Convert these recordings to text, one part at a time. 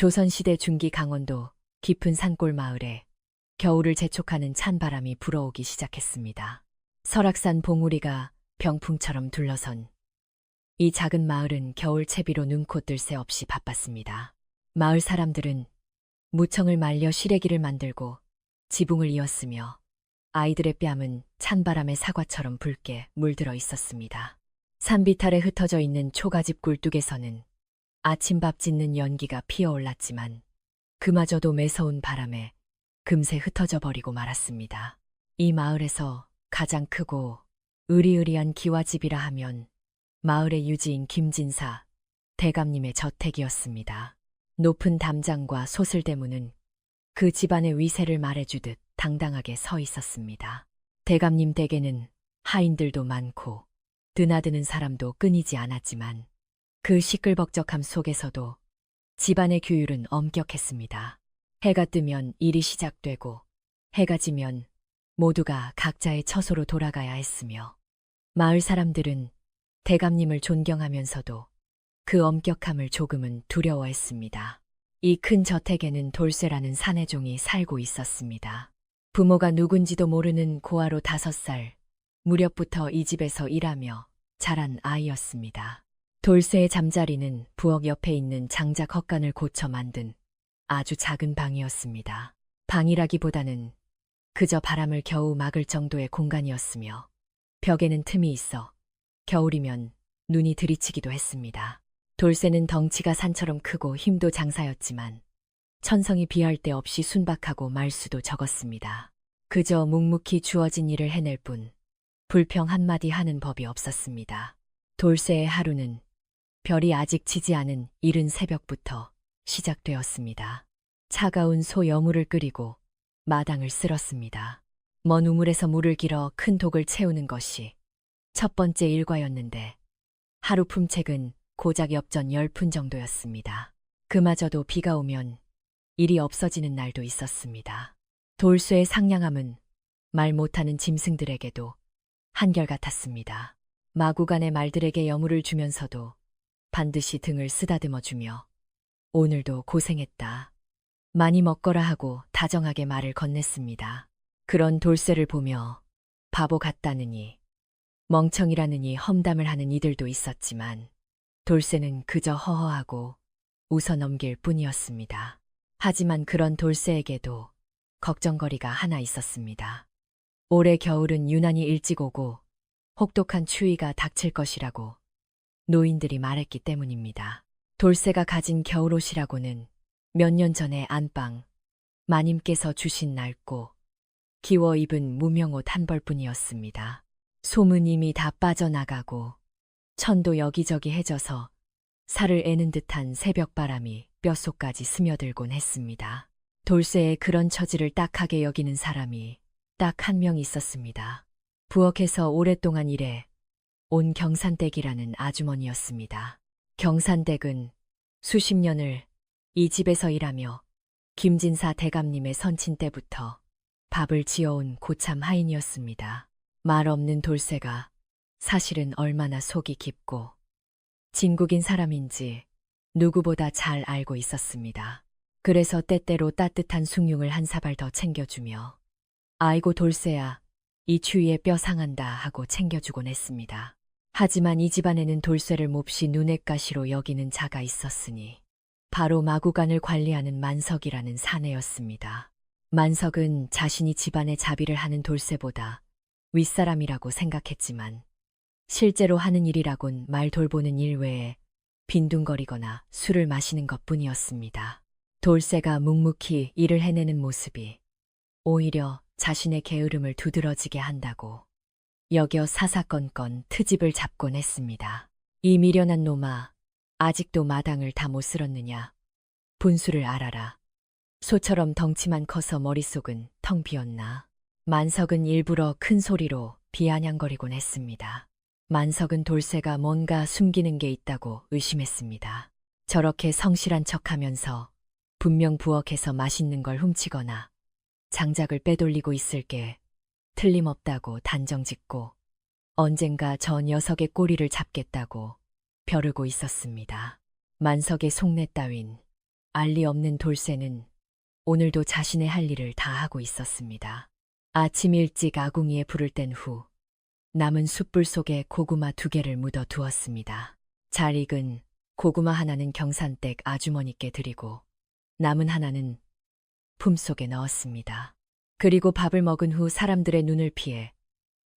조선시대 중기 강원도 깊은 산골 마을에 겨울을 재촉하는 찬바람이 불어오기 시작했습니다. 설악산 봉우리가 병풍처럼 둘러선 이 작은 마을은 겨울 채비로 눈코 뜰 새 없이 바빴습니다. 마을 사람들은 무청을 말려 시래기를 만들고 지붕을 이었으며 아이들의 뺨은 찬바람에 사과처럼 붉게 물들어 있었습니다. 산비탈에 흩어져 있는 초가집 굴뚝에서는 아침밥 짓는 연기가 피어올랐지만 그마저도 매서운 바람에 금세 흩어져 버리고 말았습니다. 이 마을에서 가장 크고 으리으리한 기와집이라 하면 마을의 유지인 김진사 대감님의 저택이었습니다. 높은 담장과 소슬대문은 그 집안의 위세를 말해주듯 당당하게 서 있었습니다. 대감님 댁에는 하인들도 많고 드나드는 사람도 끊이지 않았지만 그 시끌벅적함 속에서도 집안의 규율은 엄격했습니다. 해가 뜨면 일이 시작되고 해가 지면 모두가 각자의 처소로 돌아가야 했으며 마을 사람들은 대감님을 존경하면서도 그 엄격함을 조금은 두려워했습니다. 이 큰 저택에는 돌쇠라는 사내종이 살고 있었습니다. 부모가 누군지도 모르는 고아로 5살 무렵부터 이 집에서 일하며 자란 아이였습니다. 돌쇠의 잠자리는 부엌 옆에 있는 장작 헛간을 고쳐 만든 아주 작은 방이었습니다. 방이라기보다는 그저 바람을 겨우 막을 정도의 공간이었으며 벽에는 틈이 있어 겨울이면 눈이 들이치기도 했습니다. 돌쇠는 덩치가 산처럼 크고 힘도 장사였지만 천성이 비할 데 없이 순박하고 말수도 적었습니다. 그저 묵묵히 주어진 일을 해낼 뿐 불평 한마디 하는 법이 없었습니다. 돌쇠의 하루는 별이 아직 지지 않은 이른 새벽부터 시작되었습니다. 차가운 소 여물을 끓이고 마당을 쓸었습니다. 먼 우물에서 물을 길어 큰 독을 채우는 것이 첫 번째 일과였는데 하루 품책은 고작 엽전 10푼 정도였습니다. 그마저도 비가 오면 일이 없어지는 날도 있었습니다. 돌쇠의 상냥함은 말 못하는 짐승들에게도 한결같았습니다. 마구간의 말들에게 여물을 주면서도 반드시 등을 쓰다듬어주며 오늘도 고생했다. 많이 먹거라 하고 다정하게 말을 건넸습니다. 그런 돌쇠를 보며 바보 같다느니 멍청이라느니 험담을 하는 이들도 있었지만 돌쇠는 그저 허허하고 웃어 넘길 뿐이었습니다. 하지만 그런 돌쇠에게도 걱정거리가 하나 있었습니다. 올해 겨울은 유난히 일찍 오고 혹독한 추위가 닥칠 것이라고 노인들이 말했기 때문입니다. 돌쇠가 가진 겨울옷이라고는 몇 년 전에 안방 마님께서 주신 낡고 기워 입은 무명옷 한 벌뿐이었습니다. 솜은 이미 다 빠져나가고 천도 여기저기 해져서 살을 애는 듯한 새벽바람이 뼛속까지 스며들곤 했습니다. 돌쇠의 그런 처지를 딱하게 여기는 사람이 딱 한 명 있었습니다. 부엌에서 오랫동안 일해 온 경산댁이라는 아주머니였습니다. 경산댁은 수십 년을 이 집에서 일하며 김진사 대감님의 선친 때부터 밥을 지어온 고참 하인이었습니다. 말 없는 돌쇠가 사실은 얼마나 속이 깊고 진국인 사람인지 누구보다 잘 알고 있었습니다. 그래서 때때로 따뜻한 숭늉을 한 사발 더 챙겨주며 아이고 돌쇠야 이 추위에 뼈 상한다 하고 챙겨주곤 했습니다. 하지만 이 집안에는 돌쇠를 몹시 눈엣 가시로 여기는 자가 있었으니 바로 마구간을 관리하는 만석이라는 사내였습니다. 만석은 자신이 집안의 자비를 하는 돌쇠보다 윗사람이라고 생각했지만 실제로 하는 일이라곤 말 돌보는 일 외에 빈둥거리거나 술을 마시는 것뿐이었습니다. 돌쇠가 묵묵히 일을 해내는 모습이 오히려 자신의 게으름을 두드러지게 한다고 여겨 사사건건 트집을 잡곤 했습니다. 이 미련한 놈아, 아직도 마당을 다 못 쓸었느냐. 분수를 알아라. 소처럼 덩치만 커서 머릿속은 텅 비었나. 만석은 일부러 큰 소리로 비아냥거리곤 했습니다. 만석은 돌쇠가 뭔가 숨기는 게 있다고 의심했습니다. 저렇게 성실한 척하면서 분명 부엌에서 맛있는 걸 훔치거나 장작을 빼돌리고 있을 게 틀림없다고 단정짓고 언젠가 저 녀석의 꼬리를 잡겠다고 벼르고 있었습니다. 만석의 속내 따윈 알리 없는 돌쇠는 오늘도 자신의 할 일을 다 하고 있었습니다. 아침 일찍 아궁이에 불을 뗀 후 남은 숯불 속에 고구마 2개를 묻어 두었습니다. 잘 익은 고구마 하나는 경산댁 아주머니께 드리고 남은 하나는 품속에 넣었습니다. 그리고 밥을 먹은 후 사람들의 눈을 피해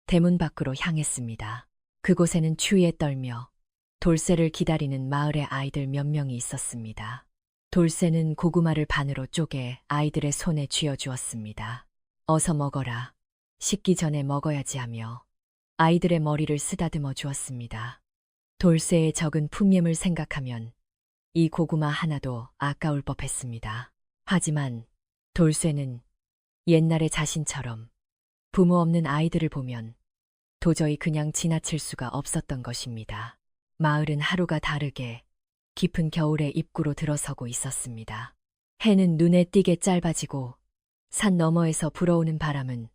대문 밖으로 향했습니다. 그곳에는 추위에 떨며 돌쇠를 기다리는 마을의 아이들 몇 명이 있었습니다. 돌쇠는 고구마를 반으로 쪼개 아이들의 손에 쥐어주었습니다. 어서 먹어라. 식기 전에 먹어야지 하며 아이들의 머리를 쓰다듬어 주었습니다. 돌쇠의 적은 풍염을 생각하면 이 고구마 하나도 아까울 법했습니다. 하지만 돌쇠는 옛날의 자신처럼 부모 없는 아이들을 보면 도저히 그냥 지나칠 수가 없었던 것입니다. 마을은 하루가 다르게 깊은 겨울의 입구로 들어서고 있었습니다. 해는 눈에 띄게 짧아지고 산 너머에서 불어오는 바람은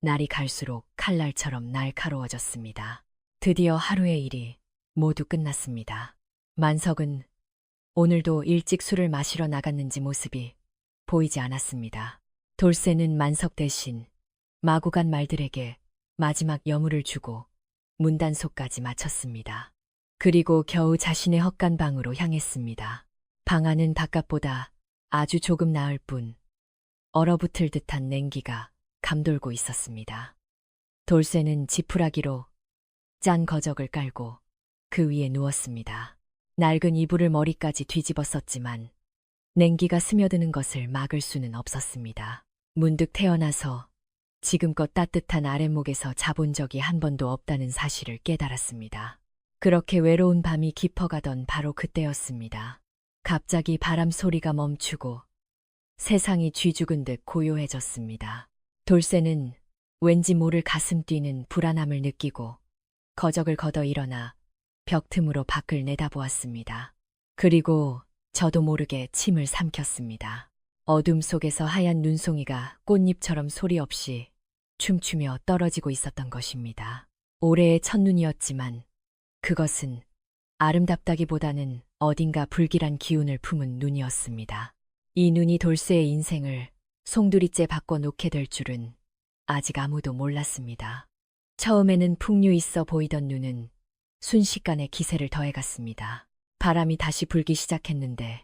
날이 갈수록 칼날처럼 날카로워졌습니다. 드디어 하루의 일이 모두 끝났습니다. 만석은 오늘도 일찍 술을 마시러 나갔는지 모습이 보이지 않았습니다. 돌쇠는 만석 대신 마구 간 말들에게 마지막 여물을 주고 문단속까지 마쳤습니다. 그리고 겨우 자신의 헛간 방으로 향했습니다. 방 안은 바깥보다 아주 조금 나을 뿐 얼어붙을 듯한 냉기가 감돌고 있었습니다. 돌쇠는 지푸라기로 짠 거적을 깔고 그 위에 누웠습니다. 낡은 이불을 머리까지 뒤집어 썼지만 냉기가 스며드는 것을 막을 수는 없었습니다. 문득 태어나서 지금껏 따뜻한 아랫목에서 자본 적이 한 번도 없다는 사실을 깨달았습니다. 그렇게 외로운 밤이 깊어가던 바로 그때였습니다. 갑자기 바람 소리가 멈추고 세상이 쥐죽은 듯 고요해졌습니다. 돌쇠는 왠지 모를 가슴 뛰는 불안함을 느끼고 거적을 걷어 일어나 벽 틈으로 밖을 내다보았습니다. 그리고 저도 모르게 침을 삼켰습니다. 어둠 속에서 하얀 눈송이가 꽃잎처럼 소리 없이 춤추며 떨어지고 있었던 것입니다. 올해의 첫눈이었지만 그것은 아름답다기보다는 어딘가 불길한 기운을 품은 눈이었습니다. 이 눈이 돌쇠의 인생을 송두리째 바꿔놓게 될 줄은 아직 아무도 몰랐습니다. 처음에는 풍류 있어 보이던 눈은 순식간에 기세를 더해갔습니다. 바람이 다시 불기 시작했는데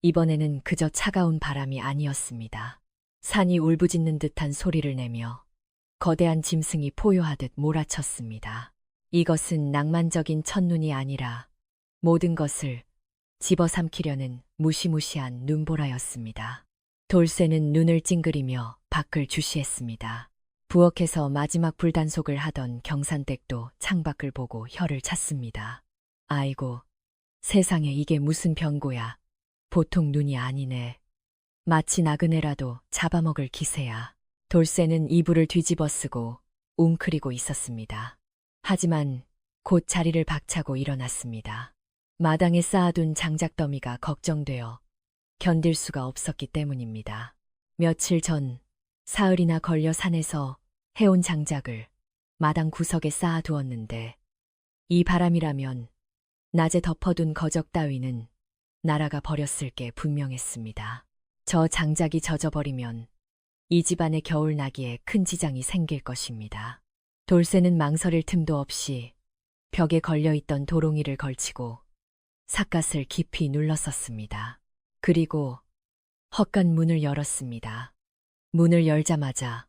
이번에는 그저 차가운 바람이 아니었습니다. 산이 울부짖는 듯한 소리를 내며 거대한 짐승이 포효하듯 몰아쳤습니다. 이것은 낭만적인 첫눈이 아니라 모든 것을 집어삼키려는 무시무시한 눈보라였습니다. 돌쇠는 눈을 찡그리며 밖을 주시했습니다. 부엌에서 마지막 불단속을 하던 경산댁도 창밖을 보고 혀를 찼습니다. 아이고, 세상에 이게 무슨 병고야. 보통 눈이 아니네. 마치 나그네라도 잡아먹을 기세야. 돌쇠는 이불을 뒤집어 쓰고 웅크리고 있었습니다. 하지만 곧 자리를 박차고 일어났습니다. 마당에 쌓아둔 장작더미가 걱정되어 견딜 수가 없었기 때문입니다. 며칠 전 사흘이나 걸려 산에서 해온 장작을 마당 구석에 쌓아두었는데 이 바람이라면 낮에 덮어둔 거적 따위는 날아가 버렸을 게 분명했습니다. 저 장작이 젖어버리면 이 집안의 겨울나기에 큰 지장이 생길 것입니다. 돌쇠는 망설일 틈도 없이 벽에 걸려있던 도롱이를 걸치고 삿갓을 깊이 눌렀었습니다. 그리고 헛간 문을 열었습니다. 문을 열자마자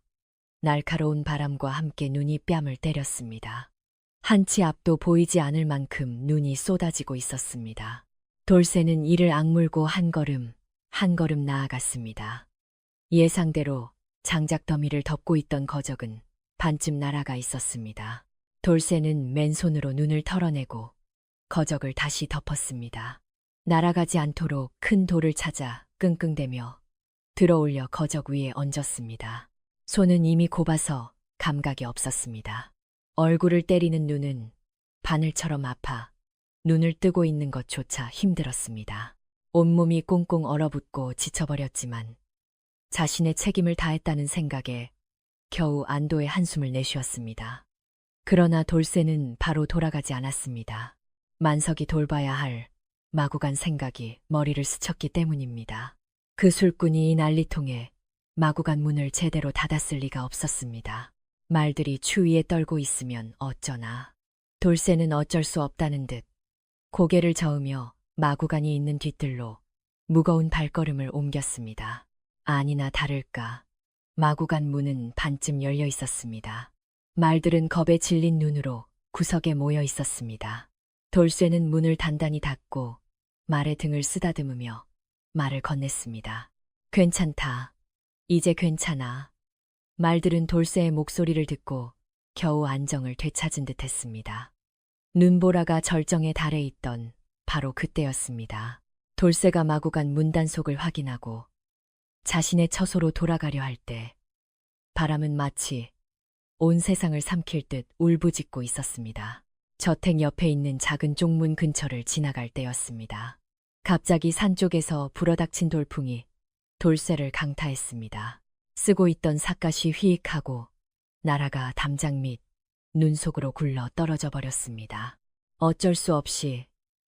날카로운 바람과 함께 눈이 뺨을 때렸습니다. 한치 앞도 보이지 않을 만큼 눈이 쏟아지고 있었습니다. 돌쇠는 이를 악물고 한 걸음 나아갔습니다. 예상대로 장작더미를 덮고 있던 거적은 반쯤 날아가 있었습니다. 돌쇠는 맨손으로 눈을 털어내고 거적을 다시 덮었습니다. 날아가지 않도록 큰 돌을 찾아 끙끙대며 들어올려 거적 위에 얹었습니다. 손은 이미 곱아서 감각이 없었습니다. 얼굴을 때리는 눈은 바늘처럼 아파 눈을 뜨고 있는 것조차 힘들었습니다. 온몸이 꽁꽁 얼어붙고 지쳐버렸지만 자신의 책임을 다했다는 생각에 겨우 안도의 한숨을 내쉬었습니다. 그러나 돌쇠는 바로 돌아가지 않았습니다. 만석이 돌봐야 할 마구간 생각이 머리를 스쳤기 때문입니다. 그 술꾼이 이 난리통에 마구간 문을 제대로 닫았을 리가 없었습니다. 말들이 추위에 떨고 있으면 어쩌나. 돌쇠는 어쩔 수 없다는 듯 고개를 저으며 마구간이 있는 뒤뜰로 무거운 발걸음을 옮겼습니다. 아니나 다를까 마구간 문은 반쯤 열려 있었습니다. 말들은 겁에 질린 눈으로 구석에 모여 있었습니다. 돌쇠는 문을 단단히 닫고 말의 등을 쓰다듬으며 말을 건넸습니다. 괜찮다. 이제 괜찮아. 말들은 돌쇠의 목소리를 듣고 겨우 안정을 되찾은 듯 했습니다. 눈보라가 절정에 달해 있던 바로 그때였습니다. 돌쇠가 마구간 문단속을 확인하고 자신의 처소로 돌아가려 할 때 바람은 마치 온 세상을 삼킬 듯 울부짖고 있었습니다. 저택 옆에 있는 작은 쪽문 근처를 지나갈 때였습니다. 갑자기 산 쪽에서 불어닥친 돌풍이 돌쇠를 강타했습니다. 쓰고 있던 삿갓이 휘익하고 나라가 담장 밑 눈 속으로 굴러 떨어져 버렸습니다. 어쩔 수 없이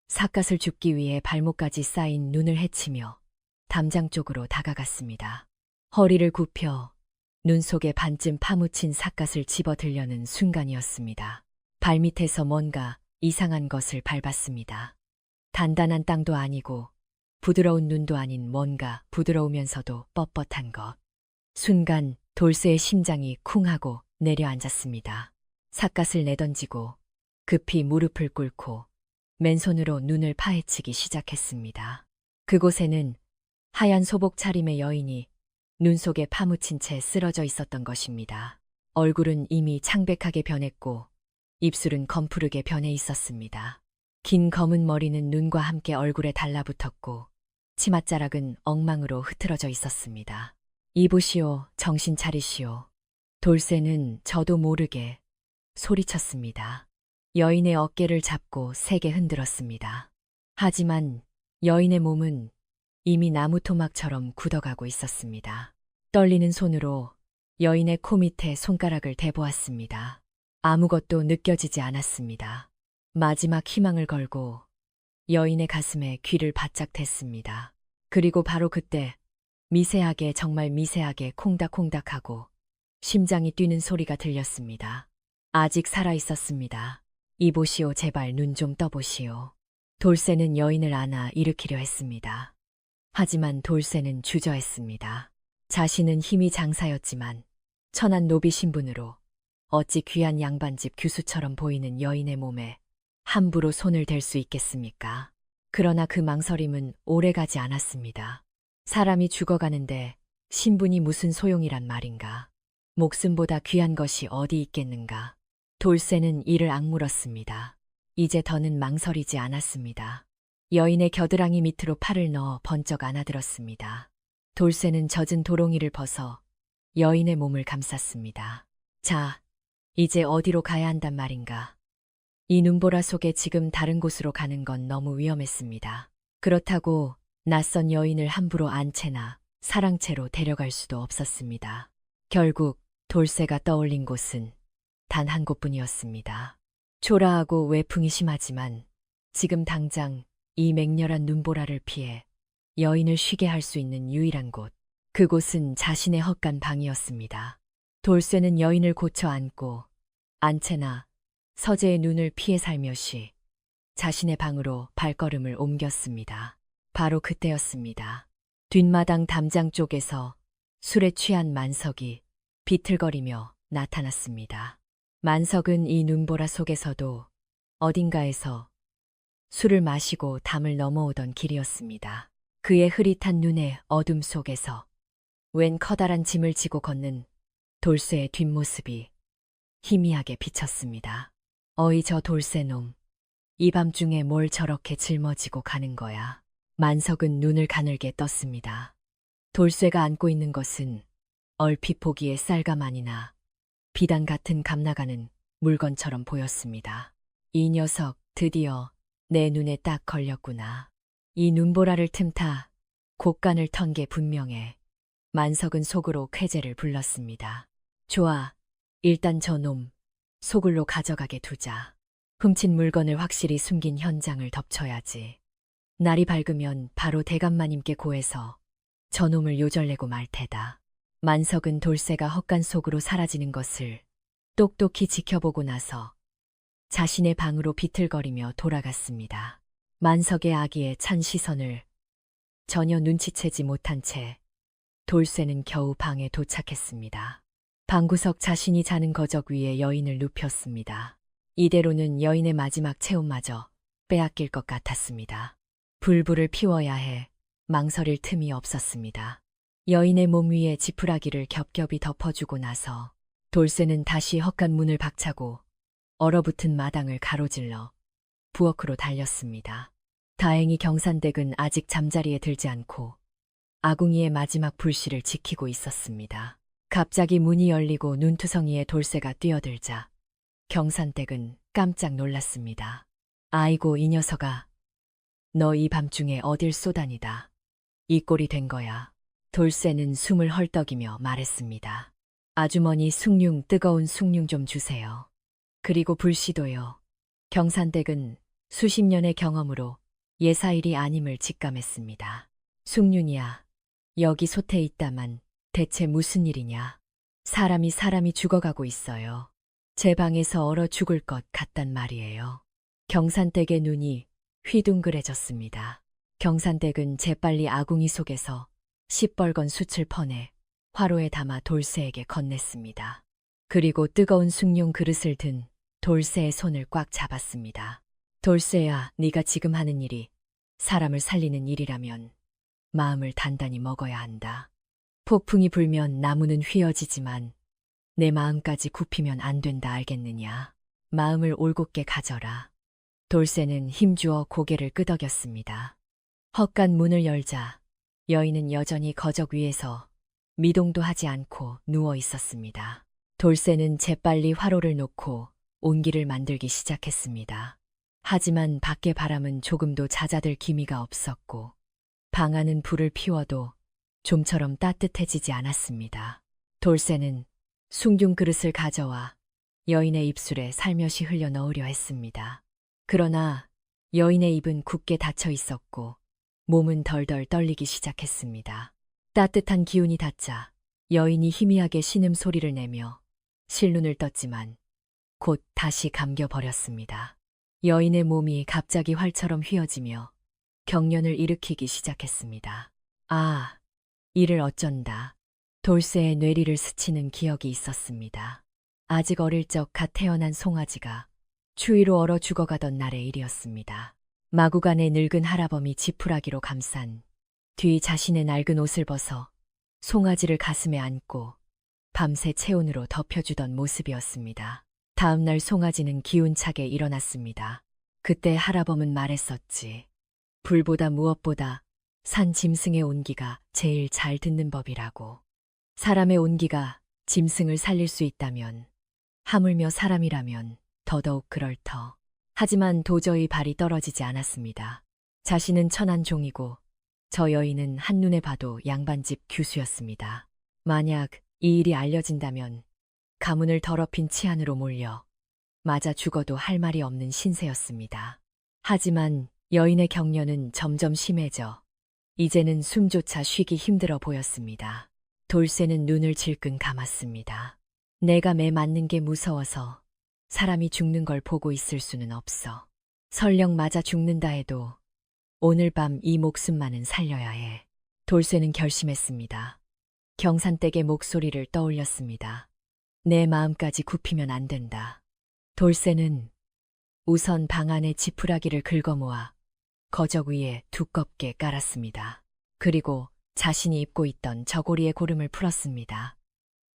삿갓을 줍기 위해 발목까지 쌓인 눈을 헤치며 담장 쪽으로 다가갔습니다. 허리를 굽혀 눈 속에 반쯤 파묻힌 삿갓을 집어들려는 순간이었습니다. 발밑에서 뭔가 이상한 것을 밟았습니다. 단단한 땅도 아니고 부드러운 눈도 아닌 뭔가 부드러우면서도 뻣뻣한 것. 순간 돌쇠의 심장이 쿵 하고 내려앉았습니다. 삿갓을 내던지고 급히 무릎을 꿇고 맨손으로 눈을 파헤치기 시작했습니다. 그곳에는 하얀 소복 차림의 여인이 눈 속에 파묻힌 채 쓰러져 있었던 것입니다. 얼굴은 이미 창백하게 변했고 입술은 검푸르게 변해 있었습니다. 긴 검은 머리는 눈과 함께 얼굴에 달라붙었고 치맛자락은 엉망으로 흐트러져 있었습니다. 이보시오, 정신 차리시오. 돌쇠는 저도 모르게 소리쳤습니다. 여인의 어깨를 잡고 세게 흔들었습니다. 하지만 여인의 몸은 이미 나무 토막처럼 굳어가고 있었습니다. 떨리는 손으로 여인의 코 밑에 손가락을 대보았습니다. 아무것도 느껴지지 않았습니다. 마지막 희망을 걸고 여인의 가슴에 귀를 바짝 댔습니다. 그리고 바로 그때 미세하게 정말 미세하게 콩닥콩닥하고 심장이 뛰는 소리가 들렸습니다. 아직 살아 있었습니다. 이보시오, 제발 눈 좀 떠보시오. 돌쇠는 여인을 안아 일으키려 했습니다. 하지만 돌쇠는 주저했습니다. 자신은 힘이 장사였지만 천한 노비 신분으로 어찌 귀한 양반집 규수처럼 보이는 여인의 몸에 함부로 손을 댈 수 있겠습니까? 그러나 그 망설임은 오래가지 않았습니다. 사람이 죽어가는데 신분이 무슨 소용이란 말인가? 목숨보다 귀한 것이 어디 있겠는가? 돌쇠는 이를 악물었습니다. 이제 더는 망설이지 않았습니다. 여인의 겨드랑이 밑으로 팔을 넣어 번쩍 안아들었습니다. 돌쇠는 젖은 도롱이를 벗어 여인의 몸을 감쌌습니다. 자, 이제 어디로 가야 한단 말인가? 이 눈보라 속에 지금 다른 곳으로 가는 건 너무 위험했습니다. 그렇다고 낯선 여인을 함부로 안채나 사랑채로 데려갈 수도 없었습니다. 결국 돌쇠가 떠올린 곳은 단 한 곳뿐이었습니다. 초라하고 외풍이 심하지만 지금 당장 이 맹렬한 눈보라를 피해 여인을 쉬게 할 수 있는 유일한 곳. 그곳은 자신의 헛간 방이었습니다. 돌쇠는 여인을 고쳐 안고 안채나 서재의 눈을 피해 살며시 자신의 방으로 발걸음을 옮겼습니다. 바로 그때였습니다. 뒷마당 담장 쪽에서 술에 취한 만석이 비틀거리며 나타났습니다. 만석은 이 눈보라 속에서도 어딘가에서 술을 마시고 담을 넘어오던 길이었습니다. 그의 흐릿한 눈의 어둠 속에서 웬 커다란 짐을 지고 걷는 돌쇠의 뒷모습이 희미하게 비쳤습니다. 어이 저 돌쇠놈, 이 밤중에 뭘 저렇게 짊어지고 가는 거야. 만석은 눈을 가늘게 떴습니다. 돌쇠가 안고 있는 것은 얼핏 보기에 쌀가마니나 비단 같은 값나가는 물건처럼 보였습니다. 이 녀석 드디어 내 눈에 딱 걸렸구나. 이 눈보라를 틈타 곡간을 턴 게 분명해. 만석은 속으로 쾌재를 불렀습니다. 좋아, 일단 저놈 소굴로 가져가게 두자. 훔친 물건을 확실히 숨긴 현장을 덮쳐야지. 날이 밝으면 바로 대감마님께 고해서 저놈을 요절내고 말 테다. 만석은 돌쇠가 헛간 속으로 사라지는 것을 똑똑히 지켜보고 나서 자신의 방으로 비틀거리며 돌아갔습니다. 만석의 아기의 찬 시선을 전혀 눈치채지 못한 채 돌쇠는 겨우 방에 도착했습니다. 방구석 자신이 자는 거적 위에 여인을 눕혔습니다. 이대로는 여인의 마지막 체온마저 빼앗길 것 같았습니다. 불불을 피워야 해 망설일 틈이 없었습니다. 여인의 몸 위에 지푸라기를 겹겹이 덮어주고 나서 돌쇠는 다시 헛간 문을 박차고 얼어붙은 마당을 가로질러 부엌으로 달렸습니다. 다행히 경산댁은 아직 잠자리에 들지 않고 아궁이의 마지막 불씨를 지키고 있었습니다. 갑자기 문이 열리고 눈투성이에 돌쇠가 뛰어들자 경산댁은 깜짝 놀랐습니다. 아이고 이 녀석아, 너 이 밤중에 어딜 쏘다니다. 이 꼴이 된 거야. 돌쇠는 숨을 헐떡이며 말했습니다. 아주머니 숭늉, 뜨거운 숭늉 좀 주세요. 그리고 불씨도요. 경산댁은 수십 년의 경험으로 예사일이 아님을 직감했습니다. 숭늉이야, 여기 솥에 있다만 대체 무슨 일이냐. 사람이 죽어가고 있어요. 제 방에서 얼어 죽을 것 같단 말이에요. 경산댁의 눈이 휘둥그레졌습니다. 경산댁은 재빨리 아궁이 속에서 시뻘건 숯을 퍼내 화로에 담아 돌쇠에게 건넸습니다. 그리고 뜨거운 숭늉 그릇을 든 돌쇠의 손을 꽉 잡았습니다. 돌쇠야, 네가 지금 하는 일이 사람을 살리는 일이라면 마음을 단단히 먹어야 한다. 폭풍이 불면 나무는 휘어지지만 내 마음까지 굽히면 안 된다, 알겠느냐. 마음을 올곧게 가져라. 돌쇠는 힘주어 고개를 끄덕였습니다. 헛간 문을 열자 여인은 여전히 거적 위에서 미동도 하지 않고 누워 있었습니다. 돌쇠는 재빨리 화로를 놓고 온기를 만들기 시작했습니다. 하지만 밖의 바람은 조금도 잦아들 기미가 없었고 방 안은 불을 피워도 좀처럼 따뜻해지지 않았습니다. 돌쇠는 숭늉 그릇을 가져와 여인의 입술에 살며시 흘려 넣으려 했습니다. 그러나 여인의 입은 굳게 닫혀 있었고 몸은 덜덜 떨리기 시작했습니다. 따뜻한 기운이 닿자 여인이 희미하게 신음소리를 내며 실눈을 떴지만 곧 다시 감겨버렸습니다. 여인의 몸이 갑자기 활처럼 휘어지며 경련을 일으키기 시작했습니다. 아, 이를 어쩐다. 돌쇠의 뇌리를 스치는 기억이 있었습니다. 아직 어릴 적 갓 태어난 송아지가 추위로 얼어 죽어가던 날의 일이었습니다. 마구간에 늙은 할아범이 지푸라기로 감싼 뒤 자신의 낡은 옷을 벗어 송아지를 가슴에 안고 밤새 체온으로 덮여주던 모습이었습니다. 다음 날 송아지는 기운차게 일어났습니다. 그때 할아범은 말했었지. 불보다 무엇보다 산 짐승의 온기가 제일 잘 듣는 법이라고. 사람의 온기가 짐승을 살릴 수 있다면 하물며 사람이라면 더더욱 그럴 터. 하지만 도저히 발이 떨어지지 않았습니다. 자신은 천한 종이고 저 여인은 한눈에 봐도 양반집 규수였습니다. 만약 이 일이 알려진다면 가문을 더럽힌 치안으로 몰려 맞아 죽어도 할 말이 없는 신세였습니다. 하지만 여인의 경련은 점점 심해져 이제는 숨조차 쉬기 힘들어 보였습니다. 돌쇠는 눈을 질끈 감았습니다. 내가 매 맞는 게 무서워서 사람이 죽는 걸 보고 있을 수는 없어. 설령 맞아 죽는다 해도 오늘 밤 이 목숨만은 살려야 해. 돌쇠는 결심했습니다. 경산댁의 목소리를 떠올렸습니다. 내 마음까지 굽히면 안 된다. 돌쇠는 우선 방 안에 지푸라기를 긁어모아 거적 위에 두껍게 깔았습니다. 그리고 자신이 입고 있던 저고리의 고름을 풀었습니다.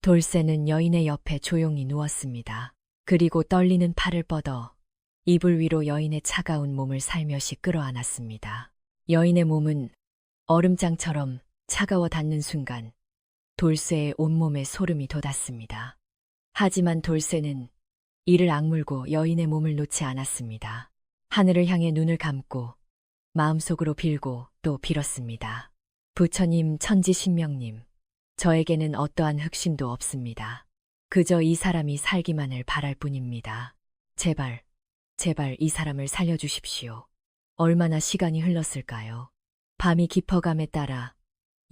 돌쇠는 여인의 옆에 조용히 누웠습니다. 그리고 떨리는 팔을 뻗어 이불 위로 여인의 차가운 몸을 살며시 끌어안았습니다. 여인의 몸은 얼음장처럼 차가워 닿는 순간 돌쇠의 온몸에 소름이 돋았습니다. 하지만 돌쇠는 이를 악물고 여인의 몸을 놓지 않았습니다. 하늘을 향해 눈을 감고 마음속으로 빌고 또 빌었습니다. 부처님, 천지신명님, 저에게는 어떠한 흑심도 없습니다. 그저 이 사람이 살기만을 바랄 뿐입니다. 제발 이 사람을 살려주십시오. 얼마나 시간이 흘렀을까요? 밤이 깊어감에 따라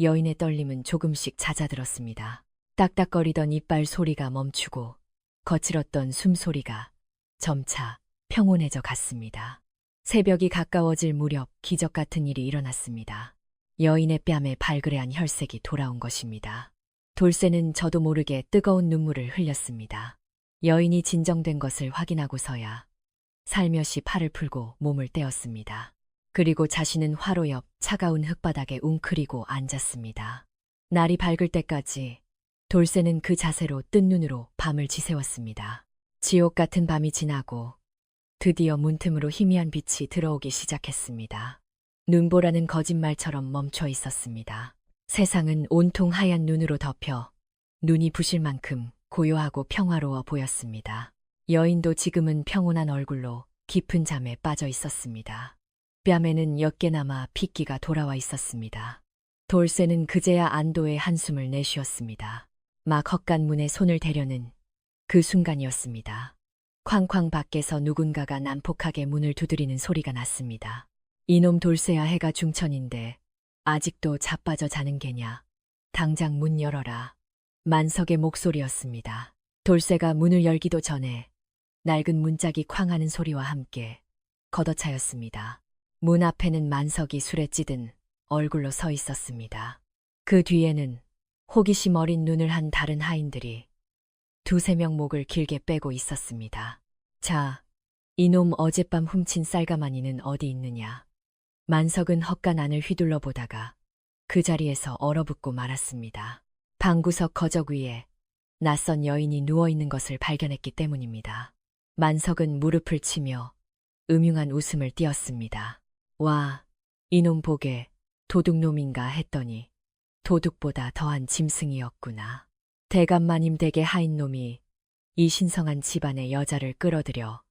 여인의 떨림은 조금씩 잦아들었습니다. 딱딱거리던 이빨 소리가 멈추고 거칠었던 숨소리가 점차 평온해져 갔습니다. 새벽이 가까워질 무렵 기적 같은 일이 일어났습니다. 여인의 뺨에 발그레한 혈색이 돌아온 것입니다. 돌쇠는 저도 모르게 뜨거운 눈물을 흘렸습니다. 여인이 진정된 것을 확인하고서야 살며시 팔을 풀고 몸을 떼었습니다. 그리고 자신은 화로 옆 차가운 흙바닥에 웅크리고 앉았습니다. 날이 밝을 때까지 돌쇠는 그 자세로 뜬 눈으로 밤을 지새웠습니다. 지옥 같은 밤이 지나고 드디어 문틈으로 희미한 빛이 들어오기 시작했습니다. 눈보라는 거짓말처럼 멈춰 있었습니다. 세상은 온통 하얀 눈으로 덮여 눈이 부실 만큼 고요하고 평화로워 보였습니다. 여인도 지금은 평온한 얼굴로 깊은 잠에 빠져 있었습니다. 뺨에는 옅게나마 핏기가 돌아와 있었습니다. 돌쇠는 그제야 안도의 한숨을 내쉬었습니다. 막 헛간 문에 손을 대려는 그 순간이었습니다. 쾅쾅 밖에서 누군가가 난폭하게 문을 두드리는 소리가 났습니다. 이놈 돌쇠야, 해가 중천인데 아직도 자빠져 자는 게냐. 당장 문 열어라. 만석의 목소리였습니다. 돌쇠가 문을 열기도 전에 낡은 문짝이 쾅 하는 소리와 함께 걷어차였습니다. 문 앞에는 만석이 술에 찌든 얼굴로 서 있었습니다. 그 뒤에는 호기심 어린 눈을 한 다른 하인들이 두세 명 목을 길게 빼고 있었습니다. 자, 이놈 어젯밤 훔친 쌀가마니는 어디 있느냐. 만석은 헛간 안을 휘둘러 보다가 그 자리에서 얼어붙고 말았습니다. 방구석 거적 위에 낯선 여인이 누워있는 것을 발견했기 때문입니다. 만석은 무릎을 치며 음흉한 웃음을 띄었습니다. 와, 이놈 보게 도둑놈인가 했더니 도둑보다 더한 짐승이었구나. 대감마님 댁의 하인놈이 이 신성한 집안의 여자를 끌어들여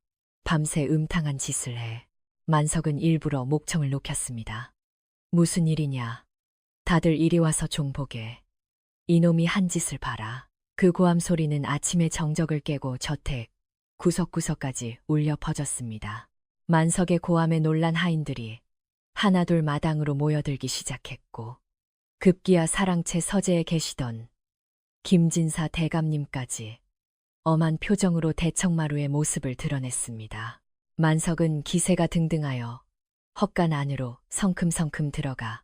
밤새 음탕한 짓을 해. 만석은 일부러 목청을 녹였습니다. 무슨 일이냐. 다들 이리 와서 종 보게. 이놈이 한 짓을 봐라. 그 고함 소리는 아침의 정적을 깨고 저택 구석구석까지 울려 퍼졌습니다. 만석의 고함에 놀란 하인들이 하나둘 마당으로 모여들기 시작했고 급기야 사랑채 서재에 계시던 김진사 대감님까지 엄한 표정으로 대청마루의 모습을 드러냈습니다. 만석은 기세가 등등하여 헛간 안으로 성큼성큼 들어가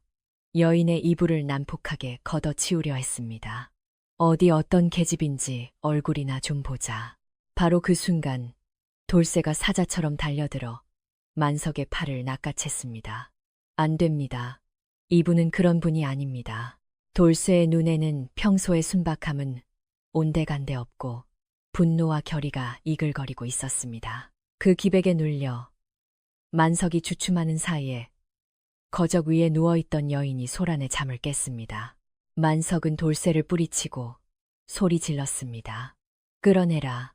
여인의 이불을 난폭하게 걷어치우려 했습니다. 어디 어떤 계집인지 얼굴이나 좀 보자. 바로 그 순간 돌쇠가 사자처럼 달려들어 만석의 팔을 낚아챘습니다. 안 됩니다. 이분은 그런 분이 아닙니다. 돌쇠의 눈에는 평소의 순박함은 온데간데 없고 분노와 결의가 이글거리고 있었습니다. 그 기백에 눌려 만석이 주춤하는 사이에 거적 위에 누워있던 여인이 소란에 잠을 깼습니다. 만석은 돌쇠를 뿌리치고 소리 질렀습니다. 끌어내라.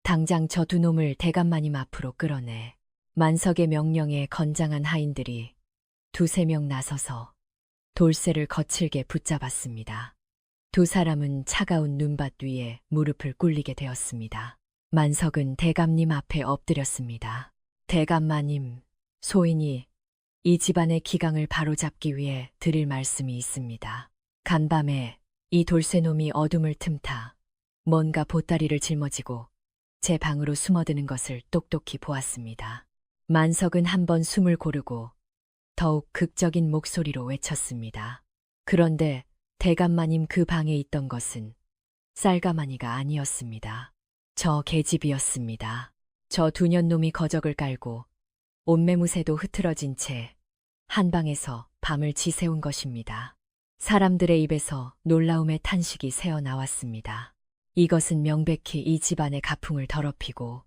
당장 저 두 놈을 대감마님 앞으로 끌어내. 만석의 명령에 건장한 하인들이 두세 명 나서서 돌쇠를 거칠게 붙잡았습니다. 두 사람은 차가운 눈밭 위에 무릎을 꿇리게 되었습니다. 만석은 대감님 앞에 엎드렸습니다. 대감마님, 소인이 이 집안의 기강을 바로잡기 위해 드릴 말씀이 있습니다. 간밤에 이 돌쇠놈이 어둠을 틈타 뭔가 보따리를 짊어지고 제 방으로 숨어드는 것을 똑똑히 보았습니다. 만석은 한번 숨을 고르고 더욱 극적인 목소리로 외쳤습니다. 그런데 대감마님 그 방에 있던 것은 쌀가마니가 아니었습니다. 저 계집이었습니다. 저 두년놈이 거적을 깔고 옷매무새도 흐트러진 채 한방에서 밤을 지새운 것입니다. 사람들의 입에서 놀라움의 탄식이 새어나왔습니다. 이것은 명백히 이 집안의 가풍을 더럽히고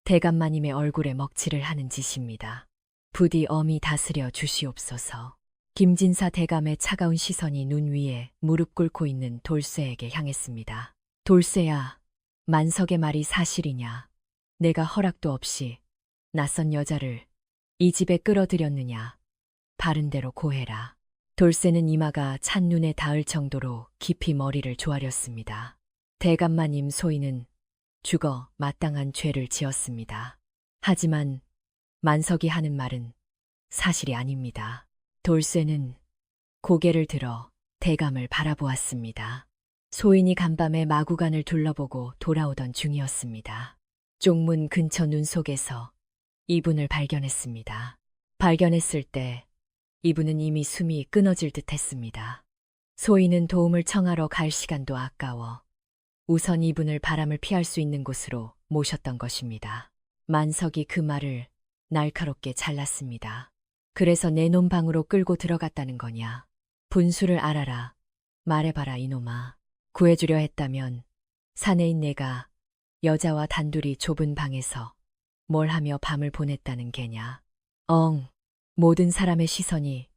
대감마님의 얼굴에 먹칠을 하는 짓입니다. 부디 엄히 다스려 주시옵소서. 김진사 대감의 차가운 시선이 눈 위에 무릎 꿇고 있는 돌쇠에게 향했습니다. 돌쇠야, 만석의 말이 사실이냐? 내가 허락도 없이 낯선 여자를 이 집에 끌어들였느냐? 바른 대로 고해라. 돌쇠는 이마가 찬눈에 닿을 정도로 깊이 머리를 조아렸습니다. 대감마님 소인은 죽어 마땅한 죄를 지었습니다. 하지만 만석이 하는 말은 사실이 아닙니다. 돌쇠는 고개를 들어 대감을 바라보았습니다. 소인이 간밤에 마구간을 둘러보고 돌아오던 중이었습니다. 쪽문 근처 눈 속에서 이분을 발견했습니다. 발견했을 때 이분은 이미 숨이 끊어질 듯 했습니다. 소인은 도움을 청하러 갈 시간도 아까워 우선 이분을 바람을 피할 수 있는 곳으로 모셨던 것입니다. 만석이 그 말을 날카롭게 잘랐습니다. 그래서 내 놈 방으로 끌고 들어갔다는 거냐. 분수를 알아라. 말해봐라 이놈아. 구해주려 했다면 사내인 내가 여자와 단둘이 좁은 방에서 뭘 하며 밤을 보냈다는 게냐. 모든 사람의 시선이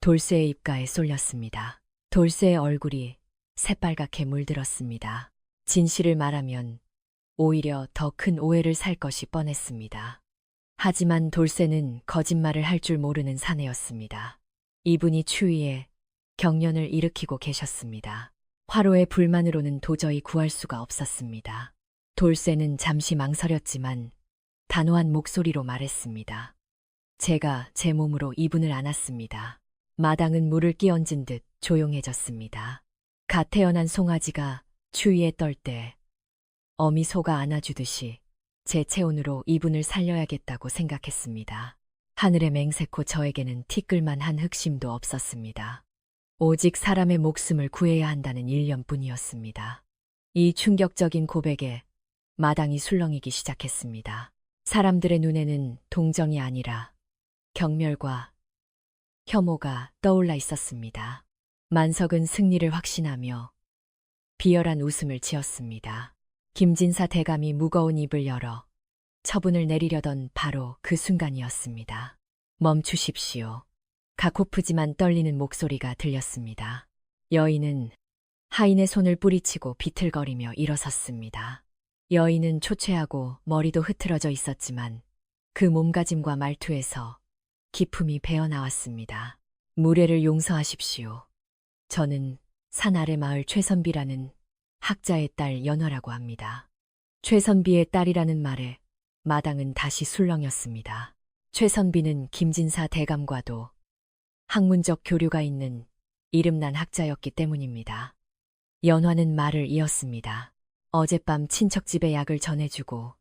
돌쇠의 입가에 쏠렸습니다. 돌쇠의 얼굴이 새빨갛게 물들었습니다. 진실을 말하면 오히려 더 큰 오해를 살 것이 뻔했습니다. 하지만 돌쇠는 거짓말을 할 줄 모르는 사내였습니다. 이분이 추위에 경련을 일으키고 계셨습니다. 화로의 불만으로는 도저히 구할 수가 없었습니다. 돌쇠는 잠시 망설였지만 단호한 목소리로 말했습니다. 제가 제 몸으로 이분을 안았습니다. 마당은 물을 끼얹은 듯 조용해졌습니다. 갓 태어난 송아지가 추위에 떨 때 어미 소가 안아주듯이 제 체온으로 이분을 살려야겠다고 생각했습니다. 하늘의 맹세코 저에게는 티끌만한 흑심도 없었습니다. 오직 사람의 목숨을 구해야 한다는 일념뿐이었습니다. 이 충격적인 고백에 마당이 술렁이기 시작했습니다. 사람들의 눈에는 동정이 아니라 경멸과 혐오가 떠올라 있었습니다. 만석은 승리를 확신하며 비열한 웃음을 지었습니다. 김진사 대감이 무거운 입을 열어 처분을 내리려던 바로 그 순간이었습니다. 멈추십시오. 가코프지만 떨리는 목소리가 들렸습니다. 여인은 하인의 손을 뿌리치고 비틀거리며 일어섰습니다. 여인은 초췌하고 머리도 흐트러져 있었지만 그 몸가짐과 말투에서 기품이 배어나왔습니다. 무례를 용서하십시오. 저는 산 아래 마을 최선비라는 학자의 딸 연화라고 합니다. 최선비의 딸이라는 말에 마당은 다시 술렁였습니다. 최선비는 김진사 대감과도 학문적 교류가 있는 이름난 학자였기 때문입니다. 연화는 말을 이었습니다. 어젯밤 친척집에 약을 전해주고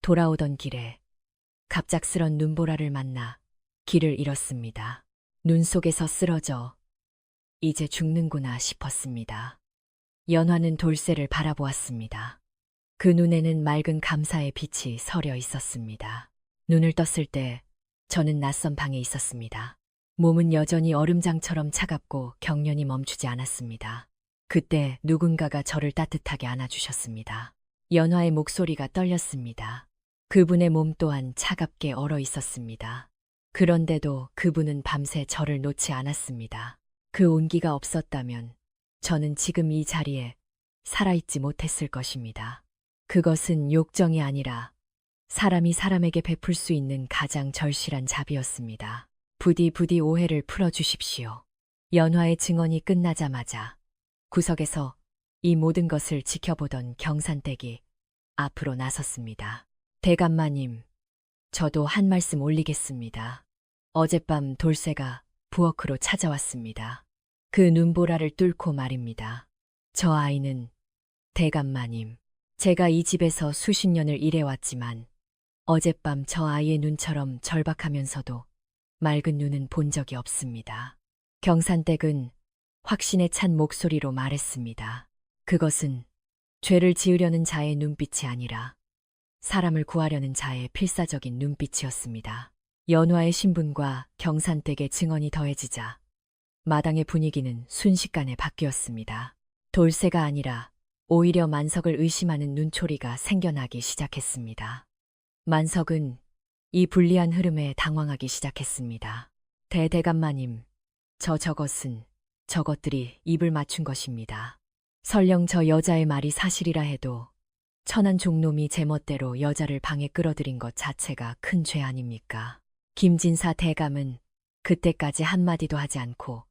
돌아오던 길에 갑작스런 눈보라를 만나 길을 잃었습니다. 눈 속에서 쓰러져 이제 죽는구나 싶었습니다. 연화는 돌쇠를 바라보았습니다. 그 눈에는 맑은 감사의 빛이 서려 있었습니다. 눈을 떴을 때 저는 낯선 방에 있었습니다. 몸은 여전히 얼음장처럼 차갑고 경련이 멈추지 않았습니다. 그때 누군가가 저를 따뜻하게 안아주셨습니다. 연화의 목소리가 떨렸습니다. 그분의 몸 또한 차갑게 얼어 있었습니다. 그런데도 그분은 밤새 저를 놓지 않았습니다. 그 온기가 없었다면 저는 지금 이 자리에 살아있지 못했을 것입니다. 그것은 욕정이 아니라 사람이 사람에게 베풀 수 있는 가장 절실한 자비였습니다. 부디 오해를 풀어주십시오. 연화의 증언이 끝나자마자 구석에서 이 모든 것을 지켜보던 경산댁이 앞으로 나섰습니다. 대감마님, 저도 한 말씀 올리겠습니다. 어젯밤 돌쇠가 부엌으로 찾아왔습니다. 그 눈보라를 뚫고 말입니다. 저 아이는 대감마님, 제가 이 집에서 수십 년을 일해왔지만 어젯밤 저 아이의 눈처럼 절박하면서도 맑은 눈은 본 적이 없습니다. 경산댁은 확신에 찬 목소리로 말했습니다. 그것은 죄를 지으려는 자의 눈빛이 아니라 사람을 구하려는 자의 필사적인 눈빛이었습니다. 연화의 신분과 경산댁의 증언이 더해지자 마당의 분위기는 순식간에 바뀌었습니다. 돌쇠가 아니라 오히려 만석을 의심하는 눈초리가 생겨나기 시작했습니다. 만석은 이 불리한 흐름에 당황하기 시작했습니다. 대감마님, 저것들이 입을 맞춘 것입니다. 설령 저 여자의 말이 사실이라 해도 천한 종놈이 제멋대로 여자를 방에 끌어들인 것 자체가 큰 죄 아닙니까? 김진사 대감은 그때까지 한마디도 하지 않고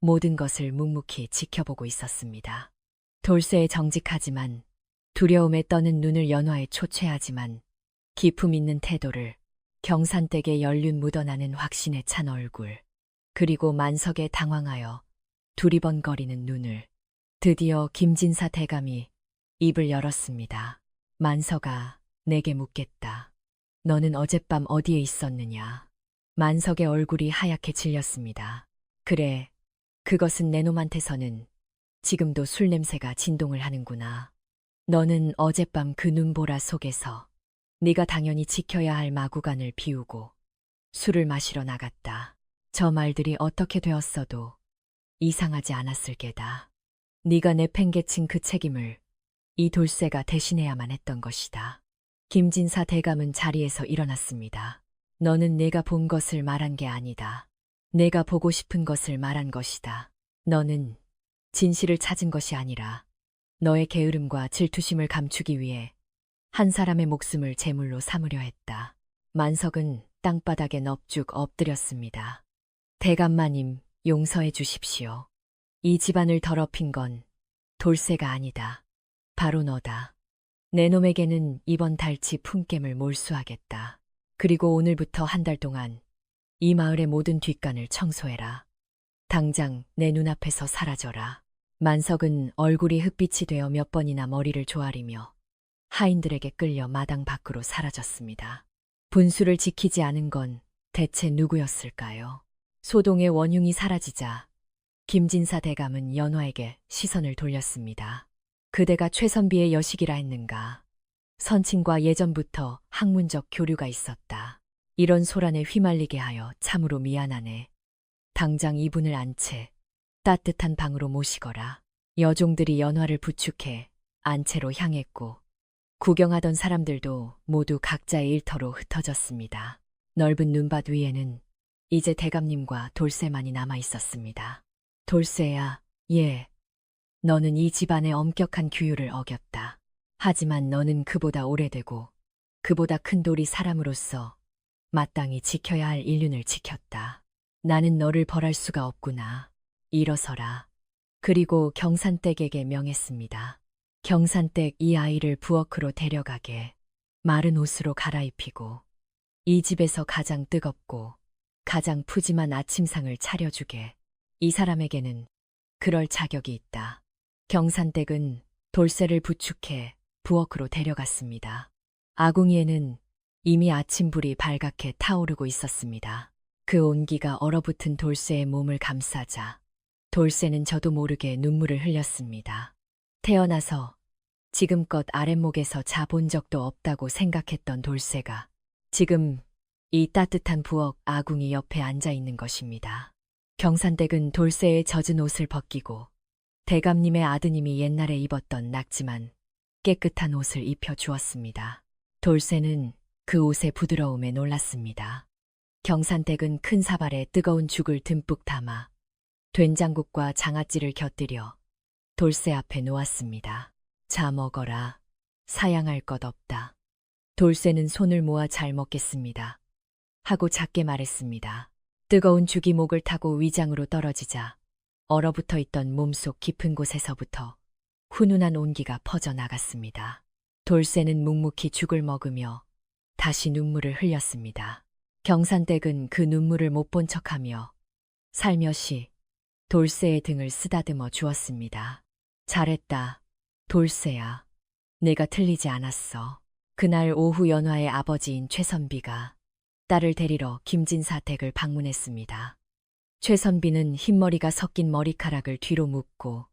모든 것을 묵묵히 지켜보고 있었습니다. 돌쇠의 정직하지만 두려움에 떠는 눈을 연화에 초췌하지만 기품 있는 태도를 경산댁의 연륜 묻어나는 확신에 찬 얼굴, 그리고 만석에 당황하여 두리번거리는 눈을. 드디어 김진사 대감이 입을 열었습니다. 만석아, 내게 묻겠다. 너는 어젯밤 어디에 있었느냐? 만석의 얼굴이 하얗게 질렸습니다. 그래, 그것은 내 놈한테서는 지금도 술 냄새가 진동을 하는구나. 너는 어젯밤 그 눈보라 속에서 네가 당연히 지켜야 할 마구간을 비우고 술을 마시러 나갔다. 저 말들이 어떻게 되었어도 이상하지 않았을 게다. 네가 내팽개친 그 책임을 이 돌쇠가 대신해야만 했던 것이다. 김진사 대감은 자리에서 일어났습니다. 너는 내가 본 것을 말한 게 아니다. 내가 보고 싶은 것을 말한 것이다. 너는 진실을 찾은 것이 아니라 너의 게으름과 질투심을 감추기 위해 한 사람의 목숨을 제물로 삼으려 했다. 만석은 땅바닥에 넙죽 엎드렸습니다. 대감마님, 용서해 주십시오. 이 집안을 더럽힌 건 돌쇠가 아니다. 바로 너다. 내 놈에게는 이번 달치 품깸을 몰수하겠다. 그리고 오늘부터 한 달 동안 이 마을의 모든 뒷간을 청소해라. 당장 내 눈앞에서 사라져라. 만석은 얼굴이 흑빛이 되어 몇 번이나 머리를 조아리며 하인들에게 끌려 마당 밖으로 사라졌습니다. 분수를 지키지 않은 건 대체 누구였을까요? 소동의 원흉이 사라지자 김진사 대감은 연화에게 시선을 돌렸습니다. 그대가 최선비의 여식이라 했는가? 선친과 예전부터 학문적 교류가 있었다. 이런 소란에 휘말리게 하여 참으로 미안하네. 당장 이분을 안 채 따뜻한 방으로 모시거라. 여종들이 연화를 부축해 안채로 향했고 구경하던 사람들도 모두 각자의 일터로 흩어졌습니다. 넓은 눈밭 위에는 이제 대감님과 돌쇠만이 남아 있었습니다. 돌쇠야, 예. 너는 이 집안의 엄격한 규율을 어겼다. 하지만 너는 그보다 오래되고 그보다 큰 돌이 사람으로서 마땅히 지켜야 할 인륜을 지켰다. 나는 너를 벌할 수가 없구나. 일어서라. 그리고 경산댁에게 명했습니다. 경산댁 이 아이를 부엌으로 데려가게 마른 옷으로 갈아입히고 이 집에서 가장 뜨겁고 가장 푸짐한 아침상을 차려주게. 이 사람에게는 그럴 자격이 있다. 경산댁은 돌쇠를 부축해 부엌으로 데려갔습니다. 아궁이에는 이미 아침불이 발갛게 타오르고 있었습니다. 그 온기가 얼어붙은 돌쇠의 몸을 감싸자 돌쇠는 저도 모르게 눈물을 흘렸습니다. 태어나서 지금껏 아랫목에서 자본 적도 없다고 생각했던 돌쇠가 지금 이 따뜻한 부엌 아궁이 옆에 앉아 있는 것입니다. 경산댁은 돌쇠의 젖은 옷을 벗기고 대감님의 아드님이 옛날에 입었던 낙지만 깨끗한 옷을 입혀 주었습니다. 돌쇠는 그 옷의 부드러움에 놀랐습니다. 경산댁은 큰 사발에 뜨거운 죽을 듬뿍 담아 된장국과 장아찌를 곁들여 돌쇠 앞에 놓았습니다. 자 먹어라. 사양할 것 없다. 돌쇠는 손을 모아 잘 먹겠습니다. 하고 작게 말했습니다. 뜨거운 죽이 목을 타고 위장으로 떨어지자 얼어붙어 있던 몸속 깊은 곳에서부터 훈훈한 온기가 퍼져나갔습니다. 돌쇠는 묵묵히 죽을 먹으며 다시 눈물을 흘렸습니다. 경산댁은 그 눈물을 못 본 척하며 살며시 돌쇠의 등을 쓰다듬어 주었습니다. 잘했다, 돌쇠야. 내가 틀리지 않았어. 그날 오후 연화의 아버지인 최선비가 딸을 데리러 김진사 댁을 방문했습니다. 최선비는 흰머리가 섞인 머리카락을 뒤로 묶고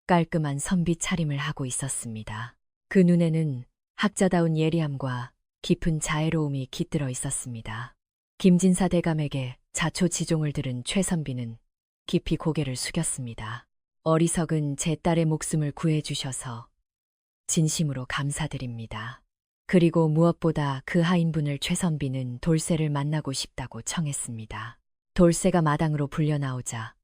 깔끔한 선비 차림을 하고 있었습니다. 그 눈에는 학자다운 예리함과 깊은 자애로움이 깃들어 있었습니다. 김진사 대감에게 자초지종을 들은 최선비는 깊이 고개를 숙였습니다. 어리석은 제 딸의 목숨을 구해주셔서 진심으로 감사드립니다. 그리고 무엇보다 그 하인분을 최선비는 돌쇠를 만나고 싶다고 청했습니다. 돌쇠가 마당으로 불려나오자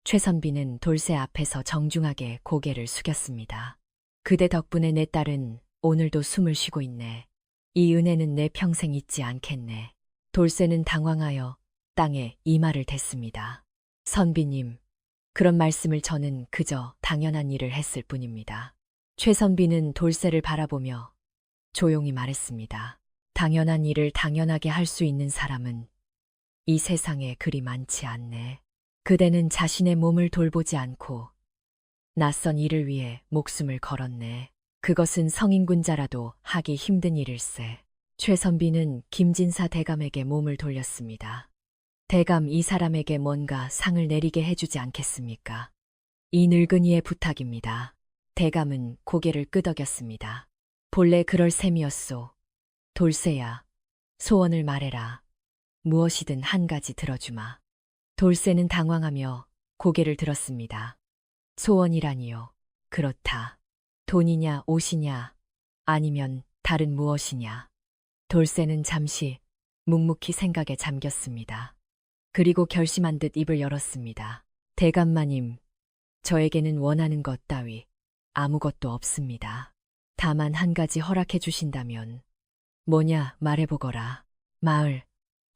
최선비는 돌쇠 앞에서 정중하게 고개를 숙였습니다. 그대 덕분에 내 딸은 오늘도 숨을 쉬고 있네. 이 은혜는 내 평생 잊지 않겠네. 돌쇠는 당황하여 땅에 이마를 댔습니다. 선비님, 그런 말씀을 저는 그저 당연한 일을 했을 뿐입니다. 최선비는 돌쇠를 바라보며 조용히 말했습니다. 당연한 일을 당연하게 할 수 있는 사람은 이 세상에 그리 많지 않네. 그대는 자신의 몸을 돌보지 않고 낯선 일을 위해 목숨을 걸었네. 그것은 성인군자라도 하기 힘든 일일세. 최선비는 김진사 대감에게 몸을 돌렸습니다. 대감, 이 사람에게 뭔가 상을 내리게 해주지 않겠습니까? 이 늙은이의 부탁입니다. 대감은 고개를 끄덕였습니다. 본래 그럴 셈이었소. 돌쇠야, 소원을 말해라. 무엇이든 한 가지 들어주마. 돌쇠는 당황하며 고개를 들었습니다. 소원이라니요. 그렇다. 돈이냐, 옷이냐, 아니면 다른 무엇이냐. 돌쇠는 잠시 묵묵히 생각에 잠겼습니다. 그리고 결심한 듯 입을 열었습니다. 대감마님, 저에게는 원하는 것 따위 아무것도 없습니다. 다만 한 가지 허락해 주신다면. 뭐냐, 말해보거라. 마을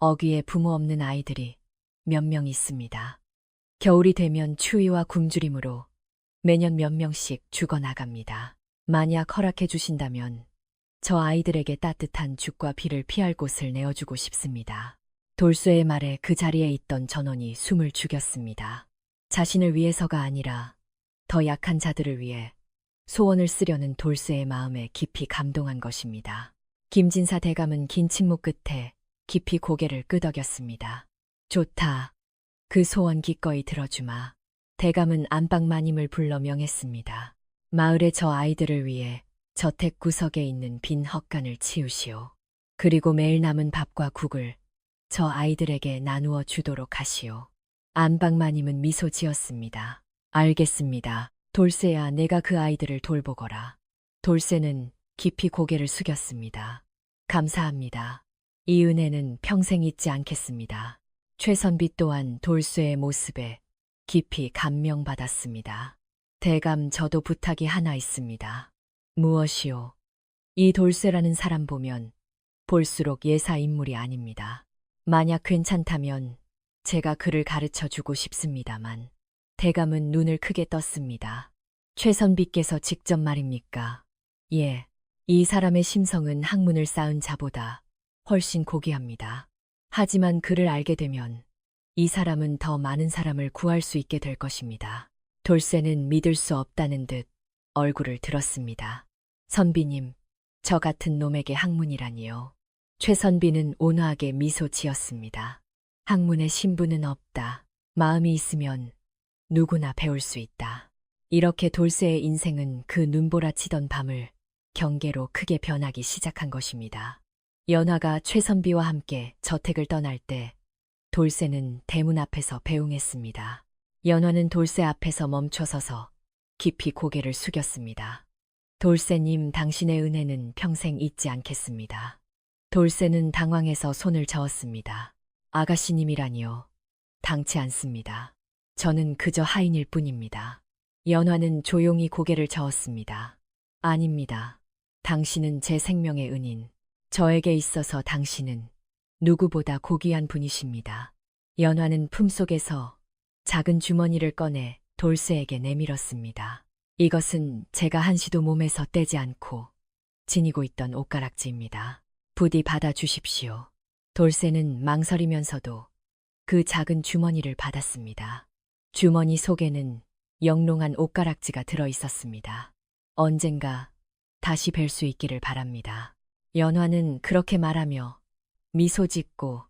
어귀에 부모 없는 아이들이 몇 명 있습니다. 겨울이 되면 추위와 굶주림으로 매년 몇 명씩 죽어나갑니다. 만약 허락해 주신다면 저 아이들에게 따뜻한 죽과 비를 피할 곳을 내어주고 싶습니다. 돌쇠의 말에 그 자리에 있던 전원이 숨을 죽였습니다. 자신을 위해서가 아니라 더 약한 자들을 위해 소원을 쓰려는 돌쇠의 마음에 깊이 감동한 것입니다. 김진사 대감은 긴 침묵 끝에 깊이 고개를 끄덕였습니다. 좋다. 그 소원 기꺼이 들어주마. 대감은 안방마님을 불러 명했습니다. 마을의 저 아이들을 위해 저택 구석에 있는 빈 헛간을 치우시오. 그리고 매일 남은 밥과 국을 저 아이들에게 나누어 주도록 하시오. 안방마님은 미소 지었습니다. 알겠습니다. 돌쇠야, 내가 그 아이들을 돌보거라. 돌쇠는 깊이 고개를 숙였습니다. 감사합니다. 이 은혜는 평생 잊지 않겠습니다. 최선비 또한 돌쇠의 모습에 깊이 감명받았습니다. 대감, 저도 부탁이 하나 있습니다. 무엇이오? 이 돌쇠라는 사람 보면 볼수록 예사 인물이 아닙니다. 만약 괜찮다면 제가 그를 가르쳐 주고 싶습니다만. 대감은 눈을 크게 떴습니다. 최선비께서 직접 말입니까? 예, 이 사람의 심성은 학문을 쌓은 자보다 훨씬 고귀합니다. 하지만 그를 알게 되면 이 사람은 더 많은 사람을 구할 수 있게 될 것입니다. 돌쇠는 믿을 수 없다는 듯 얼굴을 들었습니다. 선비님, 저 같은 놈에게 학문이라니요. 최선비는 온화하게 미소 지었습니다. 학문의 신분은 없다. 마음이 있으면 누구나 배울 수 있다. 이렇게 돌쇠의 인생은 그 눈보라치던 밤을 경계로 크게 변하기 시작한 것입니다. 연화가 최선비와 함께 저택을 떠날 때 돌쇠는 대문 앞에서 배웅했습니다. 연화는 돌쇠 앞에서 멈춰서서 깊이 고개를 숙였습니다. 돌쇠님, 당신의 은혜는 평생 잊지 않겠습니다. 돌쇠는 당황해서 손을 저었습니다. 아가씨님이라니요. 당치 않습니다. 저는 그저 하인일 뿐입니다. 연화는 조용히 고개를 저었습니다. 아닙니다. 당신은 제 생명의 은인. 저에게 있어서 당신은 누구보다 고귀한 분이십니다. 연화는 품속에서 작은 주머니를 꺼내 돌쇠에게 내밀었습니다. 이것은 제가 한시도 몸에서 떼지 않고 지니고 있던 옷가락지입니다. 부디 받아주십시오. 돌쇠는 망설이면서도 그 작은 주머니를 받았습니다. 주머니 속에는 영롱한 옷가락지가 들어 있었습니다. 언젠가 다시 뵐 수 있기를 바랍니다. 연화는 그렇게 말하며 미소 짓고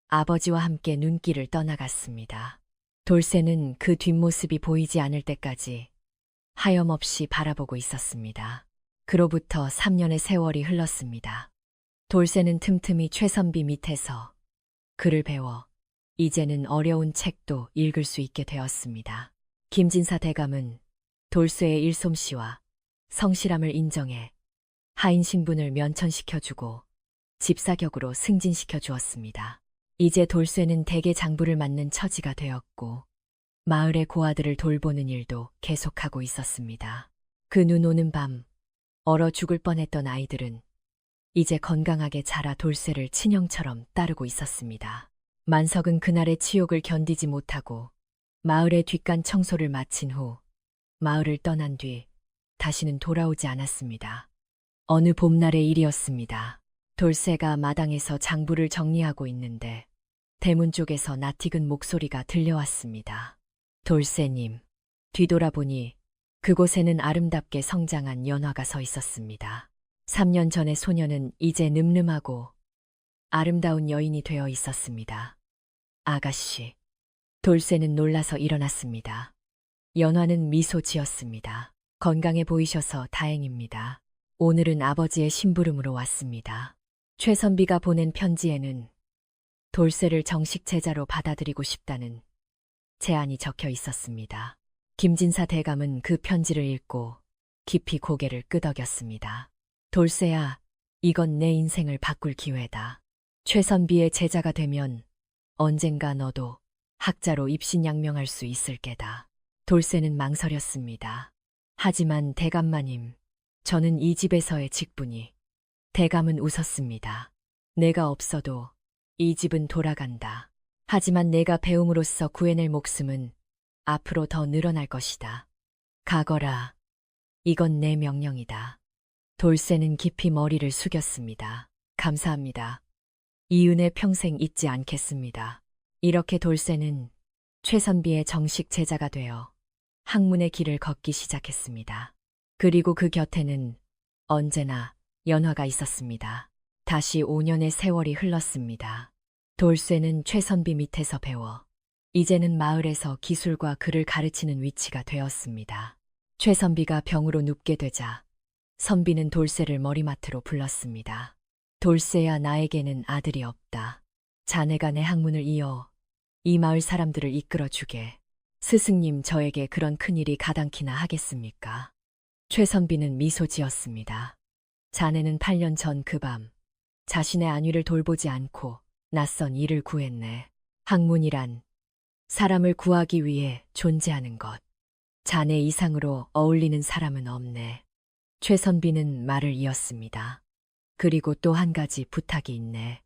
아버지와 함께 눈길을 떠나갔습니다. 돌쇠는 그 뒷모습이 보이지 않을 때까지 하염없이 바라보고 있었습니다. 그로부터 3년의 세월이 흘렀습니다. 돌쇠는 틈틈이 최선비 밑에서 글을 배워 이제는 어려운 책도 읽을 수 있게 되었습니다. 김진사 대감은 돌쇠의 일솜씨와 성실함을 인정해 하인 신분을 면천시켜주고 집사격으로 승진시켜 주었습니다. 이제 돌쇠는 대개 장부를 맡는 처지가 되었고 마을의 고아들을 돌보는 일도 계속하고 있었습니다. 그 눈 오는 밤 얼어 죽을 뻔했던 아이들은 이제 건강하게 자라 돌쇠를 친형처럼 따르고 있었습니다. 만석은 그날의 치욕을 견디지 못하고 마을의 뒷간 청소를 마친 후 마을을 떠난 뒤 다시는 돌아오지 않았습니다. 어느 봄날의 일이었습니다. 돌쇠가 마당에서 장부를 정리하고 있는데 대문 쪽에서 낯익은 목소리가 들려왔습니다. 돌쇠님. 뒤돌아보니 그곳에는 아름답게 성장한 연화가 서 있었습니다. 3년 전의 소녀는 이제 늠름하고 아름다운 여인이 되어 있었습니다. 아가씨. 돌쇠는 놀라서 일어났습니다. 연화는 미소 지었습니다. 건강해 보이셔서 다행입니다. 오늘은 아버지의 심부름으로 왔습니다. 최선비가 보낸 편지에는 돌쇠를 정식 제자로 받아들이고 싶다는 제안이 적혀 있었습니다. 김진사 대감은 그 편지를 읽고 깊이 고개를 끄덕였습니다. 돌쇠야, 이건 내 인생을 바꿀 기회다. 최선비의 제자가 되면 언젠가 너도 학자로 입신양명할 수 있을 게다. 돌쇠는 망설였습니다. 하지만 대감마님, 저는 이 집에서의 직분이. 대감은 웃었습니다. 내가 없어도 이 집은 돌아간다. 하지만 내가 배움으로써 구해낼 목숨은 앞으로 더 늘어날 것이다. 가거라. 이건 내 명령이다. 돌쇠는 깊이 머리를 숙였습니다. 감사합니다. 이 은혜 평생 잊지 않겠습니다. 이렇게 돌쇠는 최선비의 정식 제자가 되어 학문의 길을 걷기 시작했습니다. 그리고 그 곁에는 언제나 연화가 있었습니다. 다시 5년의 세월이 흘렀습니다. 돌쇠는 최선비 밑에서 배워 이제는 마을에서 기술과 글을 가르치는 위치가 되었습니다. 최선비가 병으로 눕게 되자 선비는 돌쇠를 머리맡으로 불렀습니다. 돌쇠야, 나에게는 아들이 없다. 자네가 내 학문을 이어 이 마을 사람들을 이끌어주게. 스승님, 저에게 그런 큰일이 가당키나 하겠습니까? 최선비는 미소 지었습니다. 자네는 8년 전 그 밤 자신의 안위를 돌보지 않고 낯선 일을 구했네. 학문이란 사람을 구하기 위해 존재하는 것. 자네 이상으로 어울리는 사람은 없네. 최선비는 말을 이었습니다. 그리고 또 한 가지 부탁이 있네.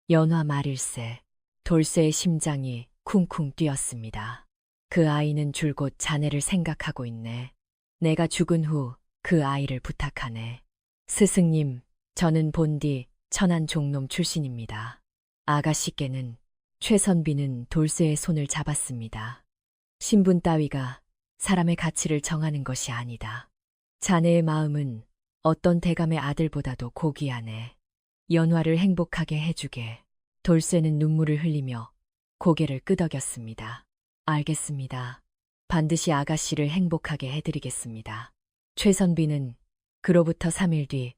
연화 말일세. 돌쇠의 심장이 쿵쿵 뛰었습니다. 그 아이는 줄곧 자네를 생각하고 있네. 내가 죽은 후 그 아이를 부탁하네. 스승님, 저는 본디 천안 종놈 출신입니다. 아가씨께는. 최선비는 돌쇠의 손을 잡았습니다. 신분 따위가 사람의 가치를 정하는 것이 아니다. 자네의 마음은 어떤 대감의 아들보다도 고귀하네. 연화를 행복하게 해주게. 돌쇠는 눈물을 흘리며 고개를 끄덕였습니다. 알겠습니다. 반드시 아가씨를 행복하게 해드리겠습니다. 최선비는 그로부터 3일 뒤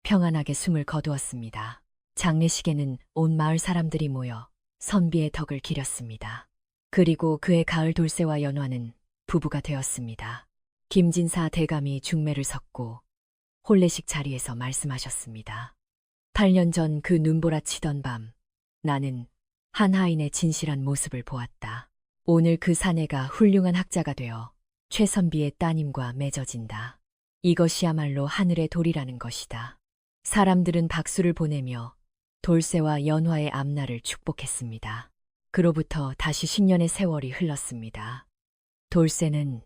평안하게 숨을 거두었습니다. 장례식에는 온 마을 사람들이 모여 선비의 덕을 기렸습니다. 그리고 그의 가을 돌쇠와 연화는 부부가 되었습니다. 김진사 대감이 중매를 섰고 혼례식 자리에서 말씀하셨습니다. 8년 전 그 눈보라치던 밤, 나는 한 하인의 진실한 모습을 보았다. 오늘 그 사내가 훌륭한 학자가 되어 최선비의 따님과 맺어진다. 이것이야말로 하늘의 도리라는 것이다. 사람들은 박수를 보내며 돌쇠와 연화의 앞날을 축복했습니다. 그로부터 다시 10년의 세월이 흘렀습니다. 돌쇠는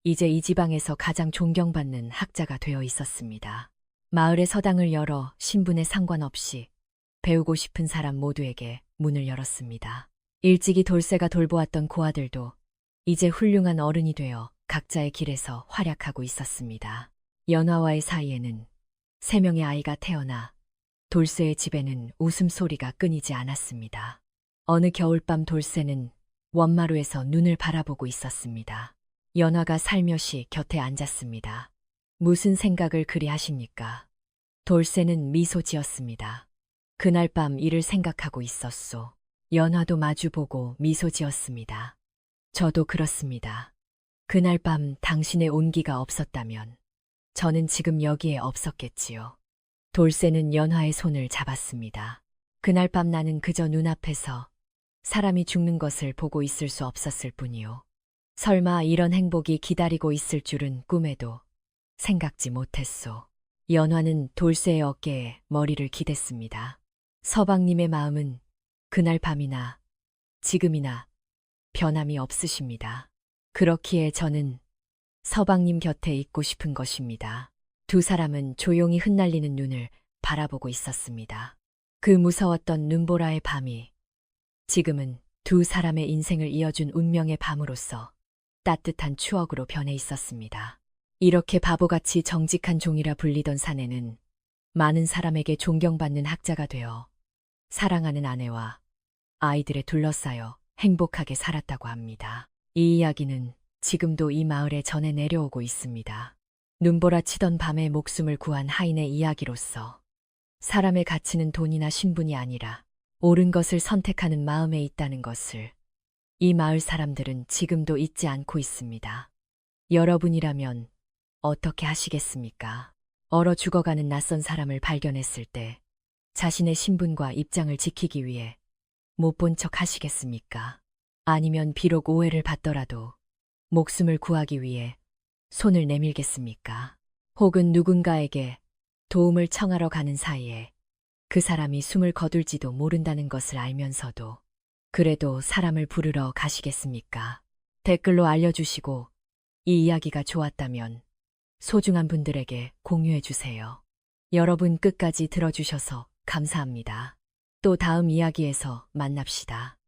이제 이 지방에서 가장 존경받는 학자가 되어 있었습니다. 마을의 서당을 열어 신분에 상관없이 배우고 싶은 사람 모두에게 문을 열었습니다. 일찍이 돌쇠가 돌보았던 고아들도 이제 훌륭한 어른이 되어 각자의 길에서 활약하고 있었습니다. 연화와의 사이에는 3명의 아이가 태어나 돌쇠의 집에는 웃음소리가 끊이지 않았습니다. 어느 겨울밤 돌쇠는 원마루에서 눈을 바라보고 있었습니다. 연화가 살며시 곁에 앉았습니다. 무슨 생각을 그리 하십니까? 돌쇠는 미소 지었습니다. 그날 밤 일을 생각하고 있었소. 연화도 마주보고 미소 지었습니다. 저도 그렇습니다. 그날 밤 당신의 온기가 없었다면 저는 지금 여기에 없었겠지요. 돌쇠는 연화의 손을 잡았습니다. 그날 밤 나는 그저 눈앞에서 사람이 죽는 것을 보고 있을 수 없었을 뿐이요. 설마 이런 행복이 기다리고 있을 줄은 꿈에도 생각지 못했소. 연화는 돌쇠의 어깨에 머리를 기댔습니다. 서방님의 마음은 그날 밤이나 지금이나 변함이 없으십니다. 그렇기에 저는 서방님 곁에 있고 싶은 것입니다. 두 사람은 조용히 흩날리는 눈을 바라보고 있었습니다. 그 무서웠던 눈보라의 밤이 지금은 두 사람의 인생을 이어준 운명의 밤으로서 따뜻한 추억으로 변해 있었습니다. 이렇게 바보같이 정직한 종이라 불리던 사내는 많은 사람에게 존경받는 학자가 되어 사랑하는 아내와 아이들에 둘러싸여 행복하게 살았다고 합니다. 이 이야기는 지금도 이 마을에 전해 내려오고 있습니다. 눈보라 치던 밤에 목숨을 구한 하인의 이야기로서 사람의 가치는 돈이나 신분이 아니라 옳은 것을 선택하는 마음에 있다는 것을 이 마을 사람들은 지금도 잊지 않고 있습니다. 여러분이라면 어떻게 하시겠습니까? 얼어 죽어가는 낯선 사람을 발견했을 때 자신의 신분과 입장을 지키기 위해 못 본 척 하시겠습니까? 아니면 비록 오해를 받더라도 목숨을 구하기 위해 손을 내밀겠습니까? 혹은 누군가에게 도움을 청하러 가는 사이에 그 사람이 숨을 거둘지도 모른다는 것을 알면서도 그래도 사람을 부르러 가시겠습니까? 댓글로 알려주시고 이 이야기가 좋았다면 소중한 분들에게 공유해 주세요. 여러분 끝까지 들어주셔서 감사합니다. 또 다음 이야기에서 만납시다.